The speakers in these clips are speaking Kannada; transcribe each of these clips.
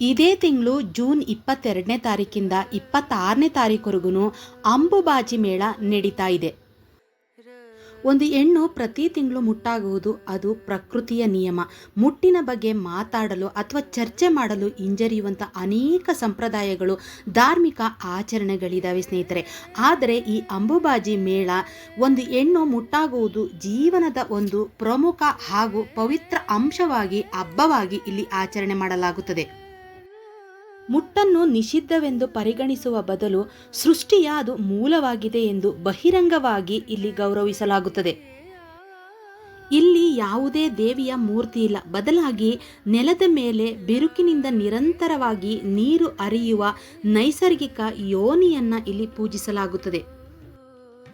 ಇದೇ ತಿಂಗಳು ಜೂನ್ 22ನೇ ತಾರೀಕಿಂದ 26ನೇ ತಾರೀಕುವರೆಗೂ ಅಂಬುಬಾಜಿ ಮೇಳ ನಡೀತಾ ಇದೆ. ಒಂದು ಹೆಣ್ಣು ಪ್ರತಿ ತಿಂಗಳು ಮುಟ್ಟಾಗುವುದು ಅದು ಪ್ರಕೃತಿಯ ನಿಯಮ. ಮುಟ್ಟಿನ ಬಗ್ಗೆ ಮಾತಾಡಲು ಅಥವಾ ಚರ್ಚೆ ಮಾಡಲು ಹಿಂಜರಿಯುವಂಥ ಅನೇಕ ಸಂಪ್ರದಾಯಗಳು, ಧಾರ್ಮಿಕ ಆಚರಣೆಗಳಿದ್ದಾವೆ ಸ್ನೇಹಿತರೆ. ಆದರೆ ಈ ಅಂಬುಬಾಜಿ ಮೇಳ ಒಂದು ಹೆಣ್ಣು ಮುಟ್ಟಾಗುವುದು ಜೀವನದ ಒಂದು ಪ್ರಮುಖ ಹಾಗೂ ಪವಿತ್ರ ಅಂಶವಾಗಿ, ಹಬ್ಬವಾಗಿ ಇಲ್ಲಿ ಆಚರಣೆ ಮಾಡಲಾಗುತ್ತದೆ. ಮುಟ್ಟನ್ನು ನಿಷಿದ್ಧವೆಂದು ಪರಿಗಣಿಸುವ ಬದಲು ಸೃಷ್ಟಿಯ ಅದು ಮೂಲವಾಗಿದೆ ಎಂದು ಬಹಿರಂಗವಾಗಿ ಇಲ್ಲಿ ಗೌರವಿಸಲಾಗುತ್ತದೆ. ಇಲ್ಲಿ ಯಾವುದೇ ದೇವಿಯ ಮೂರ್ತಿ ಇಲ್ಲ, ಬದಲಾಗಿ ನೆಲದ ಮೇಲೆ ಬಿರುಕಿನಿಂದ ನಿರಂತರವಾಗಿ ನೀರು ಹರಿಯುವ ನೈಸರ್ಗಿಕ ಯೋನಿಯನ್ನ ಇಲ್ಲಿ ಪೂಜಿಸಲಾಗುತ್ತದೆ.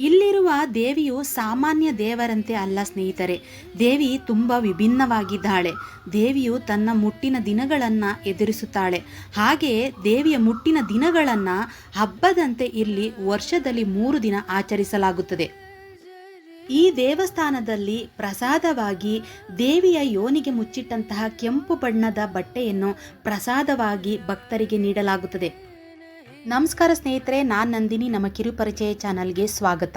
ಇಲ್ಲಿರುವ ದೇವಿಯು ಸಾಮಾನ್ಯ ದೇವರಂತೆ ಅಲ್ಲ ಸ್ನೇಹಿತರೆ. ದೇವಿ ತುಂಬ ವಿಭಿನ್ನವಾಗಿದ್ದಾಳೆ. ದೇವಿಯು ತನ್ನ ಮುಟ್ಟಿನ ದಿನಗಳನ್ನು ಎದುರಿಸುತ್ತಾಳೆ. ಹಾಗೆಯೇ ದೇವಿಯ ಮುಟ್ಟಿನ ದಿನಗಳನ್ನು ಹಬ್ಬದಂತೆ ಇಲ್ಲಿ ವರ್ಷದಲ್ಲಿ 3 ದಿನ ಆಚರಿಸಲಾಗುತ್ತದೆ. ಈ ದೇವಸ್ಥಾನದಲ್ಲಿ ಪ್ರಸಾದವಾಗಿ ದೇವಿಯ ಯೋನಿಗೆ ಮುಚ್ಚಿಟ್ಟಂತಹ ಕೆಂಪು ಬಣ್ಣದ ಬಟ್ಟೆಯನ್ನು ಪ್ರಸಾದವಾಗಿ ಭಕ್ತರಿಗೆ ನೀಡಲಾಗುತ್ತದೆ. ನಮಸ್ಕಾರ ಸ್ನೇಹಿತರೆ, ನಾನು ನಂದಿನಿ. ನಮ್ಮ ಕಿರುಪರಿಚಯ ಚಾನಲ್ಗೆ ಸ್ವಾಗತ.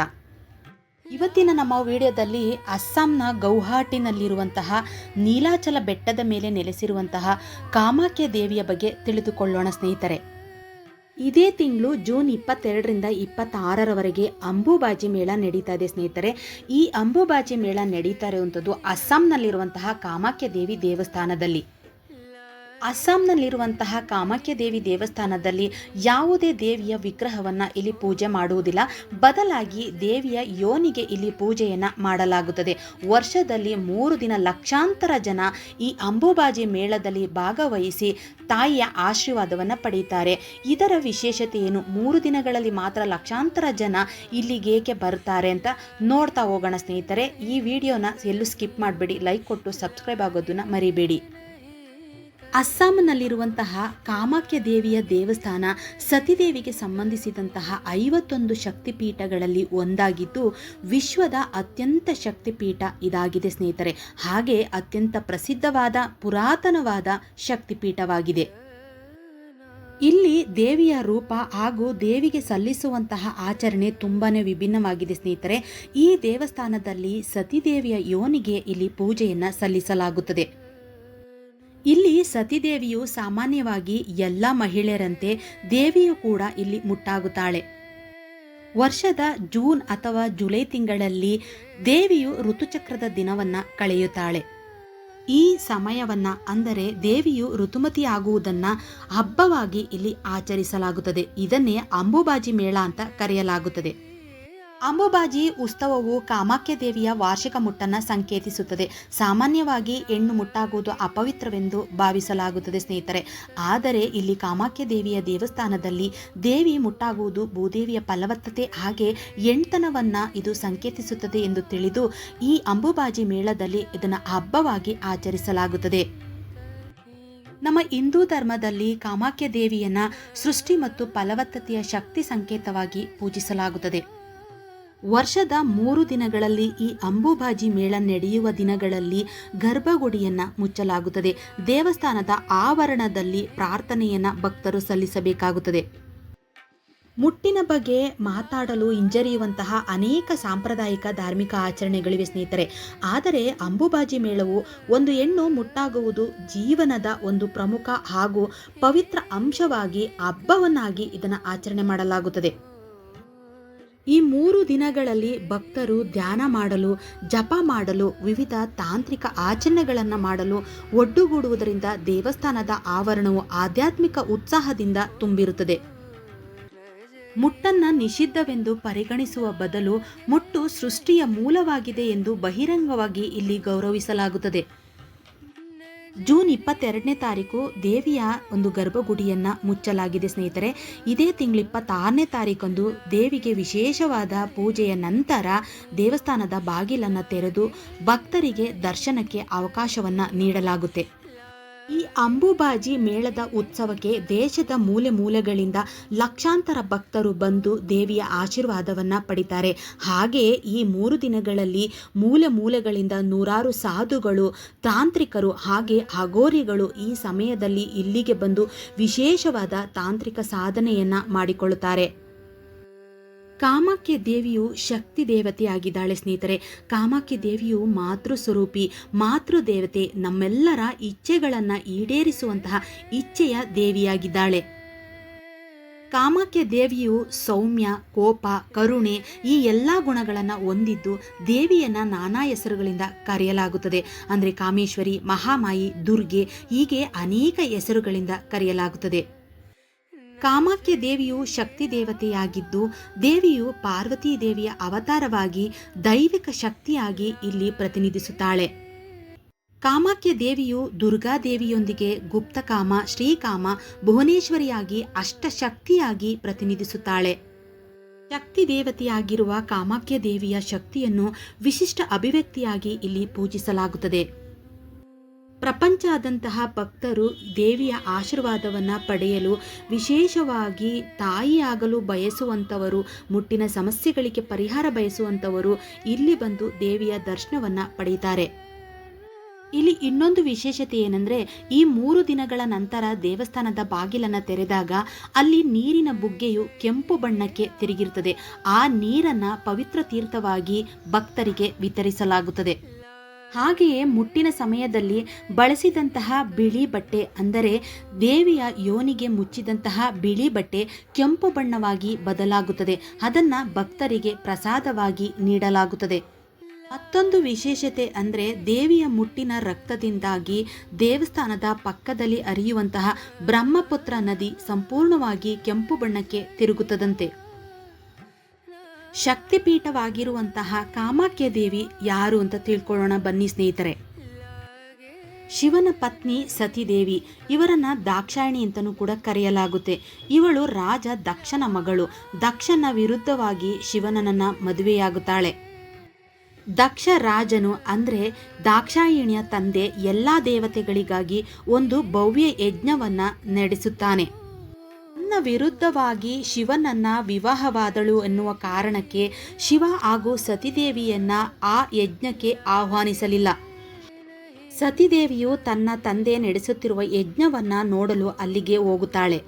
ಇವತ್ತಿನ ನಮ್ಮ ವಿಡಿಯೋದಲ್ಲಿ ಅಸ್ಸಾಂನ ಗೌಹಾಟಿನಲ್ಲಿರುವಂತಹ ನೀಲಾಚಲ ಬೆಟ್ಟದ ಮೇಲೆ ನೆಲೆಸಿರುವಂತಹ ಕಾಮಾಖ್ಯ ದೇವಿಯ ಬಗ್ಗೆ ತಿಳಿದುಕೊಳ್ಳೋಣ ಸ್ನೇಹಿತರೆ. ಇದೇ ತಿಂಗಳು ಜೂನ್ 22ರಿಂದ 26ರವರೆಗೆ ಅಂಬುಬಾಜಿ ಮೇಳ ನಡೀತಾ ಇದೆ ಸ್ನೇಹಿತರೆ. ಈ ಅಂಬುಬಾಜಿ ಮೇಳ ನಡೀತಾ ಇರುವಂಥದ್ದು ಅಸ್ಸಾಂನಲ್ಲಿರುವಂತಹ ಕಾಮಾಖ್ಯ ದೇವಿ ದೇವಸ್ಥಾನದಲ್ಲಿ. ಅಸ್ಸಾಂನಲ್ಲಿರುವಂತಹ ಕಾಮಾಖ್ಯ ದೇವಿ ದೇವಸ್ಥಾನದಲ್ಲಿ ಯಾವುದೇ ದೇವಿಯ ವಿಗ್ರಹವನ್ನು ಇಲ್ಲಿ ಪೂಜೆ ಮಾಡುವುದಿಲ್ಲ, ಬದಲಾಗಿ ದೇವಿಯ ಯೋನಿಗೆ ಇಲ್ಲಿ ಪೂಜೆಯನ್ನು ಮಾಡಲಾಗುತ್ತದೆ. ವರ್ಷದಲ್ಲಿ 3 ದಿನ ಲಕ್ಷಾಂತರ ಜನ ಈ ಅಂಬುಬಾಜಿ ಮೇಳದಲ್ಲಿ ಭಾಗವಹಿಸಿ ತಾಯಿಯ ಆಶೀರ್ವಾದವನ್ನು ಪಡೆಯುತ್ತಾರೆ. ಇದರ ವಿಶೇಷತೆ ಏನು, 3 ದಿನಗಳಲ್ಲಿ ಮಾತ್ರ ಲಕ್ಷಾಂತರ ಜನ ಇಲ್ಲಿಗೆ ಏಕೆ ಬರ್ತಾರೆ ಅಂತ ನೋಡ್ತಾ ಹೋಗೋಣ ಸ್ನೇಹಿತರೆ. ಈ ವಿಡಿಯೋನ ಎಲ್ಲೂ ಸ್ಕಿಪ್ ಮಾಡಬೇಡಿ, ಲೈಕ್ ಕೊಟ್ಟು ಸಬ್ಸ್ಕ್ರೈಬ್ ಆಗೋದನ್ನು ಮರಿಬೇಡಿ. ಅಸ್ಸಾಂನಲ್ಲಿರುವಂತಹ ಕಾಮಾಖ್ಯ ದೇವಿಯ ದೇವಸ್ಥಾನ ಸತಿದೇವಿಗೆ ಸಂಬಂಧಿಸಿದಂತಹ 51 ಶಕ್ತಿಪೀಠಗಳಲ್ಲಿ ಒಂದಾಗಿದ್ದು ವಿಶ್ವದ ಅತ್ಯಂತ ಶಕ್ತಿಪೀಠ ಇದಾಗಿದೆ ಸ್ನೇಹಿತರೆ. ಹಾಗೆ ಅತ್ಯಂತ ಪ್ರಸಿದ್ಧವಾದ ಪುರಾತನವಾದ ಶಕ್ತಿಪೀಠವಾಗಿದೆ. ಇಲ್ಲಿ ದೇವಿಯ ರೂಪ ಹಾಗೂ ದೇವಿಗೆ ಸಲ್ಲಿಸುವಂತಹ ಆಚರಣೆ ತುಂಬಾನೇ ವಿಭಿನ್ನವಾಗಿದೆ ಸ್ನೇಹಿತರೆ. ಈ ದೇವಸ್ಥಾನದಲ್ಲಿ ಸತಿದೇವಿಯ ಯೋನಿಗೆ ಇಲ್ಲಿ ಪೂಜೆಯನ್ನು ಸಲ್ಲಿಸಲಾಗುತ್ತದೆ. ಇಲ್ಲಿ ಸತಿದೇವಿಯು ಸಾಮಾನ್ಯವಾಗಿ ಎಲ್ಲ ಮಹಿಳೆಯರಂತೆ ದೇವಿಯು ಕೂಡ ಇಲ್ಲಿ ಮುಟ್ಟಾಗುತ್ತಾಳೆ. ವರ್ಷದ ಜೂನ್ ಅಥವಾ ಜುಲೈ ತಿಂಗಳಲ್ಲಿ ದೇವಿಯು ಋತುಚಕ್ರದ ದಿನವನ್ನ ಕಳೆಯುತ್ತಾಳೆ. ಈ ಸಮಯವನ್ನ, ಅಂದರೆ ದೇವಿಯು ಋತುಮತಿಯಾಗುವುದನ್ನ ಹಬ್ಬವಾಗಿ ಇಲ್ಲಿ ಆಚರಿಸಲಾಗುತ್ತದೆ. ಇದನ್ನೇ ಅಂಬುಬಾಜಿ ಮೇಳ ಅಂತ ಕರೆಯಲಾಗುತ್ತದೆ. ಅಂಬುಬಾಜಿ ಉತ್ಸವವು ಕಾಮಾಖ್ಯ ದೇವಿಯ ವಾರ್ಷಿಕ ಮುಟ್ಟನ್ನು ಸಂಕೇತಿಸುತ್ತದೆ. ಸಾಮಾನ್ಯವಾಗಿ ಹೆಣ್ಣು ಮುಟ್ಟಾಗುವುದು ಅಪವಿತ್ರವೆಂದು ಭಾವಿಸಲಾಗುತ್ತದೆ ಸ್ನೇಹಿತರೆ. ಆದರೆ ಇಲ್ಲಿ ಕಾಮಾಖ್ಯ ದೇವಿಯ ದೇವಸ್ಥಾನದಲ್ಲಿ ದೇವಿ ಮುಟ್ಟಾಗುವುದು ಭೂದೇವಿಯ ಫಲವತ್ತತೆ ಹಾಗೆ ಹೆಣ್ತನವನ್ನು ಇದು ಸಂಕೇತಿಸುತ್ತದೆ ಎಂದು ತಿಳಿದು ಈ ಅಂಬುಬಾಜಿ ಮೇಳದಲ್ಲಿ ಇದನ್ನು ಹಬ್ಬವಾಗಿ ಆಚರಿಸಲಾಗುತ್ತದೆ. ನಮ್ಮ ಹಿಂದೂ ಧರ್ಮದಲ್ಲಿ ಕಾಮಾಖ್ಯ ದೇವಿಯನ್ನ ಸೃಷ್ಟಿ ಮತ್ತು ಫಲವತ್ತತೆಯ ಶಕ್ತಿ ಸಂಕೇತವಾಗಿ ಪೂಜಿಸಲಾಗುತ್ತದೆ. ವರ್ಷದ 3 ದಿನಗಳಲ್ಲಿ ಈ ಅಂಬುಬಾಜಿ ಮೇಳ ನಡೆಯುವ ದಿನಗಳಲ್ಲಿ ಗರ್ಭಗುಡಿಯನ್ನು ಮುಚ್ಚಲಾಗುತ್ತದೆ. ದೇವಸ್ಥಾನದ ಆವರಣದಲ್ಲಿ ಪ್ರಾರ್ಥನೆಯನ್ನು ಭಕ್ತರು ಸಲ್ಲಿಸಬೇಕಾಗುತ್ತದೆ. ಮುಟ್ಟಿನ ಬಗ್ಗೆ ಮಾತಾಡಲು ಹಿಂಜರಿಯುವಂತಹ ಅನೇಕ ಸಾಂಪ್ರದಾಯಿಕ ಧಾರ್ಮಿಕ ಆಚರಣೆಗಳಿವೆ ಸ್ನೇಹಿತರೆ. ಆದರೆ ಅಂಬುಬಾಜಿ ಮೇಳವು ಒಂದು ಹೆಣ್ಣು ಮುಟ್ಟಾಗುವುದು ಜೀವನದ ಒಂದು ಪ್ರಮುಖ ಹಾಗೂ ಪವಿತ್ರ ಅಂಶವಾಗಿ, ಹಬ್ಬವನ್ನಾಗಿ ಇದನ್ನು ಆಚರಣೆ ಮಾಡಲಾಗುತ್ತದೆ. ಈ 3 ದಿನಗಳಲ್ಲಿ ಭಕ್ತರು ಧ್ಯಾನ ಮಾಡಲು, ಜಪ ಮಾಡಲು, ವಿವಿಧ ತಾಂತ್ರಿಕ ಆಚರಣೆಗಳನ್ನು ಮಾಡಲು ಒಡ್ಡುಗೂಡುವುದರಿಂದ ದೇವಸ್ಥಾನದ ಆವರಣವು ಆಧ್ಯಾತ್ಮಿಕ ಉತ್ಸಾಹದಿಂದ ತುಂಬಿರುತ್ತದೆ. ಮುಟ್ಟನ್ನು ನಿಷಿದ್ಧವೆಂದು ಪರಿಗಣಿಸುವ ಬದಲು ಮುಟ್ಟು ಸೃಷ್ಟಿಯ ಮೂಲವಾಗಿದೆ ಎಂದು ಬಹಿರಂಗವಾಗಿ ಇಲ್ಲಿ ಗೌರವಿಸಲಾಗುತ್ತದೆ. ಜೂನ್ 22ನೇ ತಾರೀಕು ದೇವಿಯ ಒಂದು ಗರ್ಭಗುಡಿಯನ್ನು ಮುಚ್ಚಲಾಗಿದೆ ಸ್ನೇಹಿತರೆ. ಇದೇ ತಿಂಗಳು 26ನೇ ತಾರೀಕಂದು ದೇವಿಗೆ ವಿಶೇಷವಾದ ಪೂಜೆಯ ನಂತರ ದೇವಸ್ಥಾನದ ಬಾಗಿಲನ್ನು ತೆರೆದು ಭಕ್ತರಿಗೆ ದರ್ಶನಕ್ಕೆ ಅವಕಾಶವನ್ನು ನೀಡಲಾಗುತ್ತೆ. ಈ ಅಂಬುಬಾಜಿ ಮೇಳದ ಉತ್ಸವಕ್ಕೆ ದೇಶದ ಮೂಲೆ ಮೂಲೆಗಳಿಂದ ಲಕ್ಷಾಂತರ ಭಕ್ತರು ಬಂದು ದೇವಿಯ ಆಶೀರ್ವಾದವನ್ನು ಪಡಿತಾರೆ. ಹಾಗೆಯೇ ಈ 3 ದಿನಗಳಲ್ಲಿ ಮೂಲೆ ಮೂಲೆಗಳಿಂದ ನೂರಾರು ಸಾಧುಗಳು, ತಾಂತ್ರಿಕರು ಹಾಗೆ ಅಘೋರಿಗಳು ಈ ಸಮಯದಲ್ಲಿ ಇಲ್ಲಿಗೆ ಬಂದು ವಿಶೇಷವಾದ ತಾಂತ್ರಿಕ ಸಾಧನೆಯನ್ನು ಮಾಡಿಕೊಳ್ಳುತ್ತಾರೆ. ಕಾಮಾಖ್ಯ ದೇವಿಯು ಶಕ್ತಿ ದೇವತೆಯಾಗಿದ್ದಾಳೆ ಸ್ನೇಹಿತರೆ. ಕಾಮಾಖ್ಯ ದೇವಿಯು ಮಾತೃ ಸ್ವರೂಪಿ, ಮಾತೃ ದೇವತೆ, ನಮ್ಮೆಲ್ಲರ ಇಚ್ಛೆಗಳನ್ನು ಈಡೇರಿಸುವಂತಹ ಇಚ್ಛೆಯ ದೇವಿಯಾಗಿದ್ದಾಳೆ. ಕಾಮಾಖ್ಯ ದೇವಿಯು ಸೌಮ್ಯ, ಕೋಪ, ಕರುಣೆ ಈ ಎಲ್ಲ ಗುಣಗಳನ್ನು ಹೊಂದಿದ್ದು ದೇವಿಯನ್ನು ನಾನಾ ಹೆಸರುಗಳಿಂದ ಕರೆಯಲಾಗುತ್ತದೆ. ಅಂದರೆ ಕಾಮೇಶ್ವರಿ, ಮಹಾಮಾಯಿ, ದುರ್ಗೆ ಹೀಗೆ ಅನೇಕ ಹೆಸರುಗಳಿಂದ ಕರೆಯಲಾಗುತ್ತದೆ. ಕಾಮಾಖ್ಯ ದೇವಿಯು ಶಕ್ತಿ ದೇವತೆಯಾಗಿದ್ದು ದೇವಿಯು ಪಾರ್ವತೀ ದೇವಿಯ ಅವತಾರವಾಗಿ ದೈವಿಕ ಶಕ್ತಿಯಾಗಿ ಇಲ್ಲಿ ಪ್ರತಿನಿಧಿಸುತ್ತಾಳೆ. ಕಾಮಾಖ್ಯ ದೇವಿಯು ದುರ್ಗಾದೇವಿಯೊಂದಿಗೆ ಗುಪ್ತಕಾಮ, ಶ್ರೀಕಾಮ, ಭುವನೇಶ್ವರಿಯಾಗಿ ಅಷ್ಟಶಕ್ತಿಯಾಗಿ ಪ್ರತಿನಿಧಿಸುತ್ತಾಳೆ. ಶಕ್ತಿ ದೇವತೆಯಾಗಿರುವ ಕಾಮಾಖ್ಯ ದೇವಿಯ ಶಕ್ತಿಯನ್ನು ವಿಶಿಷ್ಟ ಅಭಿವ್ಯಕ್ತಿಯಾಗಿ ಇಲ್ಲಿ ಪೂಜಿಸಲಾಗುತ್ತದೆ. ಪ್ರಪಂಚಾದ್ಯಂತಹ ಭಕ್ತರು ದೇವಿಯ ಆಶೀರ್ವಾದವನ್ನು ಪಡೆಯಲು, ವಿಶೇಷವಾಗಿ ತಾಯಿಯಾಗಲು ಬಯಸುವಂಥವರು, ಮುಟ್ಟಿನ ಸಮಸ್ಯೆಗಳಿಗೆ ಪರಿಹಾರ ಬಯಸುವಂಥವರು ಇಲ್ಲಿ ಬಂದು ದೇವಿಯ ದರ್ಶನವನ್ನು ಪಡೆಯುತ್ತಾರೆ. ಇಲ್ಲಿ ಇನ್ನೊಂದು ವಿಶೇಷತೆ ಏನಂದರೆ, ಈ 3 ದಿನಗಳ ನಂತರ ದೇವಸ್ಥಾನದ ಬಾಗಿಲನ್ನು ತೆರೆದಾಗ ಅಲ್ಲಿ ನೀರಿನ ಬುಗ್ಗೆಯು ಕೆಂಪು ಬಣ್ಣಕ್ಕೆ ತಿರುಗಿರುತ್ತದೆ. ಆ ನೀರನ್ನು ಪವಿತ್ರ ತೀರ್ಥವಾಗಿ ಭಕ್ತರಿಗೆ ವಿತರಿಸಲಾಗುತ್ತದೆ. ಹಾಗೆಯೇ ಮುಟ್ಟಿನ ಸಮಯದಲ್ಲಿ ಬಳಸಿದಂತಹ ಬಿಳಿ ಬಟ್ಟೆ, ಅಂದರೆ ದೇವಿಯ ಯೋನಿಗೆ ಮುಚ್ಚಿದಂತಹ ಬಿಳಿ ಬಟ್ಟೆ ಕೆಂಪು ಬಣ್ಣವಾಗಿ ಬದಲಾಗುತ್ತದೆ. ಅದನ್ನು ಭಕ್ತರಿಗೆ ಪ್ರಸಾದವಾಗಿ ನೀಡಲಾಗುತ್ತದೆ. ಮತ್ತೊಂದು ವಿಶೇಷತೆ ಅಂದರೆ ದೇವಿಯ ಮುಟ್ಟಿನ ರಕ್ತದಿಂದಾಗಿ ದೇವಸ್ಥಾನದ ಪಕ್ಕದಲ್ಲಿ ಹರಿಯುವಂತಹ ಬ್ರಹ್ಮಪುತ್ರ ನದಿ ಸಂಪೂರ್ಣವಾಗಿ ಕೆಂಪು ಬಣ್ಣಕ್ಕೆ ತಿರುಗುತ್ತದಂತೆ. ಶಕ್ತಿಪೀಠವಾಗಿರುವಂತಹ ಕಾಮಾಖ್ಯ ದೇವಿ ಯಾರು ಅಂತ ತಿಳ್ಕೊಳ್ಳೋಣ ಬನ್ನಿ ಸ್ನೇಹಿತರೆ. ಶಿವನ ಪತ್ನಿ ಸತಿದೇವಿ, ಇವರನ್ನ ದಾಕ್ಷಾಯಿಣಿ ಅಂತಲೂ ಕೂಡ ಕರೆಯಲಾಗುತ್ತೆ. ಇವಳು ರಾಜ ದಕ್ಷನ ಮಗಳು. ದಕ್ಷನ ವಿರುದ್ಧವಾಗಿ ಶಿವನನ್ನ ಮದುವೆಯಾಗುತ್ತಾಳೆ. ದಕ್ಷ ರಾಜನು ಅಂದರೆ ದಾಕ್ಷಾಯಿಣಿಯ ತಂದೆ ಎಲ್ಲ ದೇವತೆಗಳಿಗಾಗಿ ಒಂದು ಭವ್ಯ ಯಜ್ಞವನ್ನ ನಡೆಸುತ್ತಾನೆ. ತನ್ನ ವಿರುದ್ಧವಾಗಿ ಶಿವನನ್ನ ವಿವಾಹವಾದಳು ಎನ್ನುವ ಕಾರಣಕ್ಕೆ ಶಿವ ಹಾಗೂ ಸತಿದೇವಿಯನ್ನ ಆ ಯಜ್ಞಕ್ಕೆ ಆಹ್ವಾನಿಸಲಿಲ್ಲ. ಸತಿದೇವಿಯು ತನ್ನ ತಂದೆ ನಡೆಸುತ್ತಿರುವ ಯಜ್ಞವನ್ನ ನೋಡಲು ಅಲ್ಲಿಗೆ ಹೋಗುತ್ತಾಳೆ.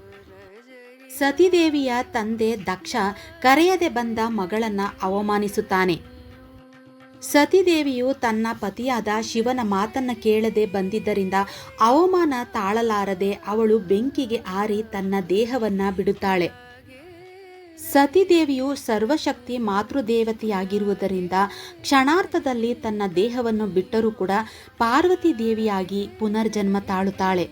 ಸತಿದೇವಿಯ ತಂದೆ ದಕ್ಷ ಕರೆಯದೆ ಬಂದ ಮಗಳನ್ನ ಅವಮಾನಿಸುತ್ತಾನೆ. ಸತಿದೇವಿಯು ತನ್ನ ಪತಿಯಾದ ಶಿವನ ಮಾತನ್ನ ಕೇಳದೆ ಬಂದಿದ್ದರಿಂದ ಅವಮಾನ ತಾಳಲಾರದೆ ಅವಳು ಬೆಂಕಿಗೆ ಆರಿ ತನ್ನ ದೇಹವನ್ನ ಬಿಡುತ್ತಾಳೆ. ಸತಿದೇವಿಯು ಸರ್ವಶಕ್ತಿ ಮಾತೃದೇವತೆಯಾಗಿರುವುದರಿಂದ ಕ್ಷಣಾರ್ಥದಲ್ಲಿ ತನ್ನ ದೇಹವನ್ನು ಬಿಟ್ಟರೂ ಕೂಡ ಪಾರ್ವತಿ ದೇವಿಯಾಗಿ ಪುನರ್ಜನ್ಮ ತಾಳುತ್ತಾಳೆ.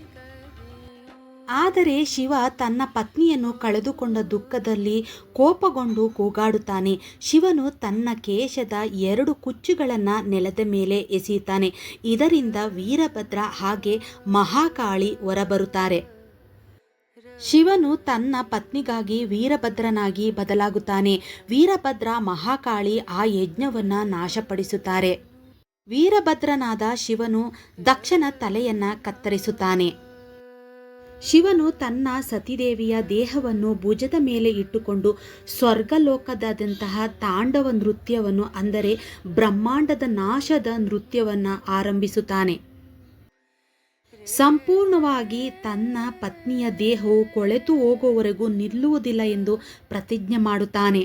ಆದರೆ ಶಿವ ತನ್ನ ಪತ್ನಿಯನ್ನು ಕಳೆದುಕೊಂಡ ದುಃಖದಲ್ಲಿ ಕೋಪಗೊಂಡು ಕೂಗಾಡುತ್ತಾನೆ. ಶಿವನು ತನ್ನ ಕೇಶದ 2 ಕುಚ್ಚುಗಳನ್ನು ನೆಲದ ಮೇಲೆ ಎಸೆಯುತ್ತಾನೆ. ಇದರಿಂದ ವೀರಭದ್ರ ಹಾಗೆ ಮಹಾಕಾಳಿ ಹೊರಬರುತ್ತಾರೆ. ಶಿವನು ತನ್ನ ಪತ್ನಿಗಾಗಿ ವೀರಭದ್ರನಾಗಿ ಬದಲಾಗುತ್ತಾನೆ. ವೀರಭದ್ರ, ಮಹಾಕಾಳಿ ಆ ಯಜ್ಞವನ್ನು ನಾಶಪಡಿಸುತ್ತಾರೆ. ವೀರಭದ್ರನಾದ ಶಿವನು ದಕ್ಷನ ತಲೆಯನ್ನ ಕತ್ತರಿಸುತ್ತಾನೆ. ಶಿವನು ತನ್ನ ಸತಿದೇವಿಯ ದೇಹವನ್ನು ಭುಜದ ಮೇಲೆ ಇಟ್ಟುಕೊಂಡು ಸ್ವರ್ಗಲೋಕದಂತಹ ತಾಂಡವ ನೃತ್ಯವನ್ನು, ಅಂದರೆ ಬ್ರಹ್ಮಾಂಡದ ನಾಶದ ನೃತ್ಯವನ್ನು ಆರಂಭಿಸುತ್ತಾನೆ. ಸಂಪೂರ್ಣವಾಗಿ ತನ್ನ ಪತ್ನಿಯ ದೇಹವು ಕೊಳೆತು ಹೋಗುವವರೆಗೂ ನಿಲ್ಲುವುದಿಲ್ಲ ಎಂದು ಪ್ರತಿಜ್ಞೆ ಮಾಡುತ್ತಾನೆ.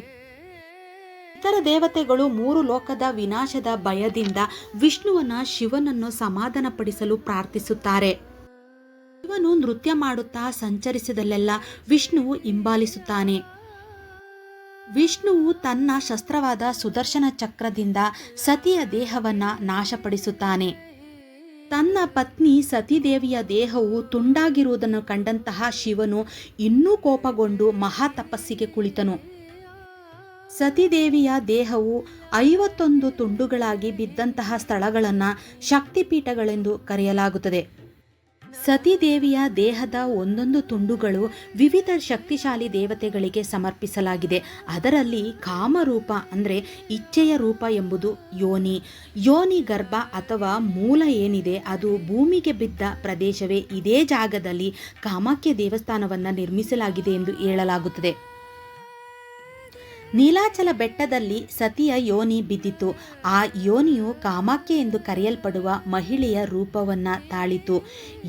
ಇತರ ದೇವತೆಗಳು 3 ಲೋಕದ ವಿನಾಶದ ಭಯದಿಂದ ವಿಷ್ಣುವನ್ನ ಶಿವನನ್ನು ಸಮಾಧಾನಪಡಿಸಲು ಪ್ರಾರ್ಥಿಸುತ್ತಾರೆ. ಶಿವನು ನೃತ್ಯ ಮಾಡುತ್ತಾ ಸಂಚರಿಸಿದಲ್ಲೆಲ್ಲ ವಿಷ್ಣುವು ಹಿಂಬಾಲಿಸುತ್ತಾನೆ. ವಿಷ್ಣುವು ತನ್ನ ಶಸ್ತ್ರವಾದ ಸುದರ್ಶನ ಚಕ್ರದಿಂದ ಸತಿಯ ದೇಹವನ್ನ ನಾಶಪಡಿಸುತ್ತಾನೆ. ತನ್ನ ಪತ್ನಿ ಸತಿದೇವಿಯ ದೇಹವು ತುಂಡಾಗಿರುವುದನ್ನು ಕಂಡಂತಹ ಶಿವನು ಇನ್ನೂ ಕೋಪಗೊಂಡು ಮಹಾ ತಪಸ್ಸಿಗೆ ಕುಳಿತನು. ಸತಿದೇವಿಯ ದೇಹವು 51 ತುಂಡುಗಳಾಗಿ ಬಿದ್ದಂತಹ ಸ್ಥಳಗಳನ್ನು ಶಕ್ತಿಪೀಠಗಳೆಂದು ಕರೆಯಲಾಗುತ್ತದೆ. ಸತಿದೇವಿಯ ದೇಹದ ಒಂದೊಂದು ತುಂಡುಗಳು ವಿವಿಧ ಶಕ್ತಿಶಾಲಿ ದೇವತೆಗಳಿಗೆ ಸಮರ್ಪಿಸಲಾಗಿದೆ. ಅದರಲ್ಲಿ ಕಾಮರೂಪ ಅಂದರೆ ಇಚ್ಛೆಯ ರೂಪ ಎಂಬುದು ಯೋನಿ ಗರ್ಭ ಅಥವಾ ಮೂಲ ಏನಿದೆ ಅದು ಭೂಮಿಗೆ ಬಿದ್ದ ಪ್ರದೇಶವೇ. ಇದೇ ಜಾಗದಲ್ಲಿ ಕಾಮಾಖ್ಯ ದೇವಸ್ಥಾನವನ್ನು ನಿರ್ಮಿಸಲಾಗಿದೆ ಎಂದು ಹೇಳಲಾಗುತ್ತದೆ. ನೀಲಾಚಲ ಬೆಟ್ಟದಲ್ಲಿ ಸತಿಯ ಯೋನಿ ಬಿದ್ದಿತು. ಆ ಯೋನಿಯು ಕಾಮಾಖ್ಯ ಎಂದು ಕರೆಯಲ್ಪಡುವ ಮಹಿಳೆಯ ರೂಪವನ್ನು ತಾಳಿತು.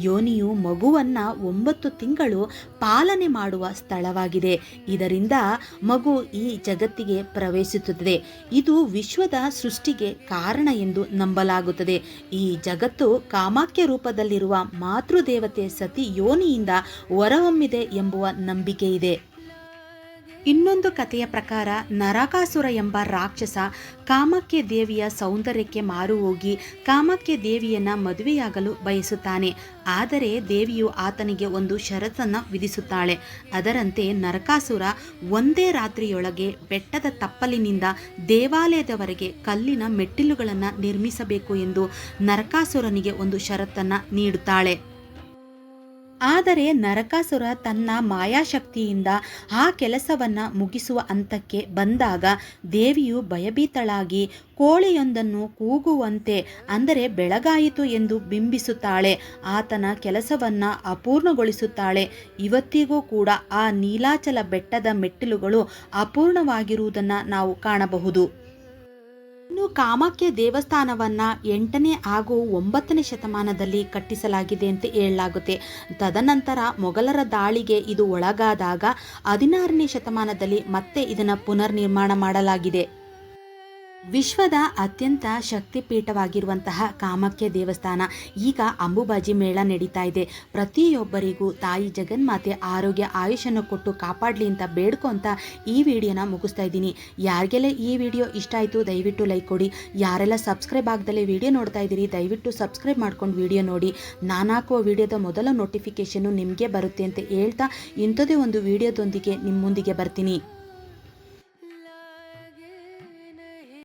ಯೋನಿಯು ಮಗುವನ್ನು 9 ತಿಂಗಳು ಪಾಲನೆ ಮಾಡುವ ಸ್ಥಳವಾಗಿದೆ. ಇದರಿಂದ ಮಗು ಈ ಜಗತ್ತಿಗೆ ಪ್ರವೇಶಿಸುತ್ತದೆ. ಇದು ವಿಶ್ವದ ಸೃಷ್ಟಿಗೆ ಕಾರಣ ಎಂದು ನಂಬಲಾಗುತ್ತದೆ. ಈ ಜಗತ್ತು ಕಾಮಾಖ್ಯ ರೂಪದಲ್ಲಿರುವ ಮಾತೃದೇವತೆ ಸತಿ ಯೋನಿಯಿಂದ ಹೊರಹೊಮ್ಮಿದೆ ಎಂಬುವ ನಂಬಿಕೆ ಇದೆ. ಇನ್ನೊಂದು ಕಥೆಯ ಪ್ರಕಾರ ನರಕಾಸುರ ಎಂಬ ರಾಕ್ಷಸ ಕಾಮಾಖ್ಯ ದೇವಿಯ ಸೌಂದರ್ಯಕ್ಕೆ ಮಾರು ಹೋಗಿ ಕಾಮಾಖ್ಯ ದೇವಿಯನ್ನು ಮದುವೆಯಾಗಲು ಬಯಸುತ್ತಾನೆ. ಆದರೆ ದೇವಿಯು ಆತನಿಗೆ ಒಂದು ಷರತ್ತನ್ನು ವಿಧಿಸುತ್ತಾಳೆ. ಅದರಂತೆ ನರಕಾಸುರ ಒಂದೇ ರಾತ್ರಿಯೊಳಗೆ ಬೆಟ್ಟದ ತಪ್ಪಲಿನಿಂದ ದೇವಾಲಯದವರೆಗೆ ಕಲ್ಲಿನ ಮೆಟ್ಟಿಲುಗಳನ್ನು ನಿರ್ಮಿಸಬೇಕು ಎಂದು ನರಕಾಸುರನಿಗೆ ಒಂದು ಷರತ್ತನ್ನು ನೀಡುತ್ತಾಳೆ. ಆದರೆ ನರಕಾಸುರ ತನ್ನ ಮಾಯಾಶಕ್ತಿಯಿಂದ ಆ ಕೆಲಸವನ್ನು ಮುಗಿಸುವ ಹಂತಕ್ಕೆ ಬಂದಾಗ ದೇವಿಯು ಭಯಭೀತಳಾಗಿ ಕೋಳಿಯೊಂದನ್ನು ಕೂಗುವಂತೆ ಅಂದರೆ ಬೆಳಗಾಯಿತು ಎಂದು ಬಿಂಬಿಸುತ್ತಾಳೆ. ಆತನ ಕೆಲಸವನ್ನು ಅಪೂರ್ಣಗೊಳಿಸುತ್ತಾಳೆ. ಇವತ್ತಿಗೂ ಕೂಡ ಆ ನೀಲಾಚಲ ಬೆಟ್ಟದ ಮೆಟ್ಟಿಲುಗಳು ಅಪೂರ್ಣವಾಗಿರುವುದನ್ನು ನಾವು ಕಾಣಬಹುದು. ಇನ್ನು ಕಾಮಾಖ್ಯ ದೇವಸ್ಥಾನವನ್ನು 8ನೇ ಹಾಗೂ 9ನೇ ಶತಮಾನದಲ್ಲಿ ಕಟ್ಟಿಸಲಾಗಿದೆ ಅಂತ ಹೇಳಲಾಗುತ್ತೆ. ತದನಂತರ ಮೊಘಲರ ದಾಳಿಗೆ ಇದು ಒಳಗಾದಾಗ 16ನೇ ಶತಮಾನದಲ್ಲಿ ಮತ್ತೆ ಇದನ್ನು ಪುನರ್ನಿರ್ಮಾಣ ಮಾಡಲಾಗಿದೆ. ವಿಶ್ವದ ಅತ್ಯಂತ ಶಕ್ತಿಪೀಠವಾಗಿರುವಂತಹ ಕಾಮಾಖ್ಯ ದೇವಸ್ಥಾನ ಈಗ ಅಂಬುಬಾಜಿ ಮೇಳ ನಡೀತಾ ಇದೆ. ಪ್ರತಿಯೊಬ್ಬರಿಗೂ ತಾಯಿ ಜಗನ್ಮಾತೆ ಆರೋಗ್ಯ ಆಯುಷನ್ನು ಕೊಟ್ಟು ಕಾಪಾಡಲಿ ಅಂತ ಬೇಡ್ಕೊಂತ ಈ ವಿಡಿಯೋನ ಮುಗಿಸ್ತಾ ಇದ್ದೀನಿ. ಯಾರಿಗೆಲ್ಲ ಈ ವಿಡಿಯೋ ಇಷ್ಟ ಆಯಿತು ದಯವಿಟ್ಟು ಲೈಕ್ ಕೊಡಿ. ಯಾರೆಲ್ಲ ಸಬ್ಸ್ಕ್ರೈಬ್ ಆಗದಲ್ಲೇ ವಿಡಿಯೋ ನೋಡ್ತಾ ಇದ್ದೀರಿ ದಯವಿಟ್ಟು ಸಬ್ಸ್ಕ್ರೈಬ್ ಮಾಡ್ಕೊಂಡು ವಿಡಿಯೋ ನೋಡಿ. ನಾನು ಹಾಕುವ ವಿಡಿಯೋದ ಮೊದಲ ನೋಟಿಫಿಕೇಷನ್ನು ನಿಮಗೆ ಬರುತ್ತೆ ಅಂತ ಹೇಳ್ತಾ ಇಂಥದೇ ಒಂದು ವಿಡಿಯೋದೊಂದಿಗೆ ನಿಮ್ಮ ಮುಂದಿಗೆ ಬರ್ತೀನಿ.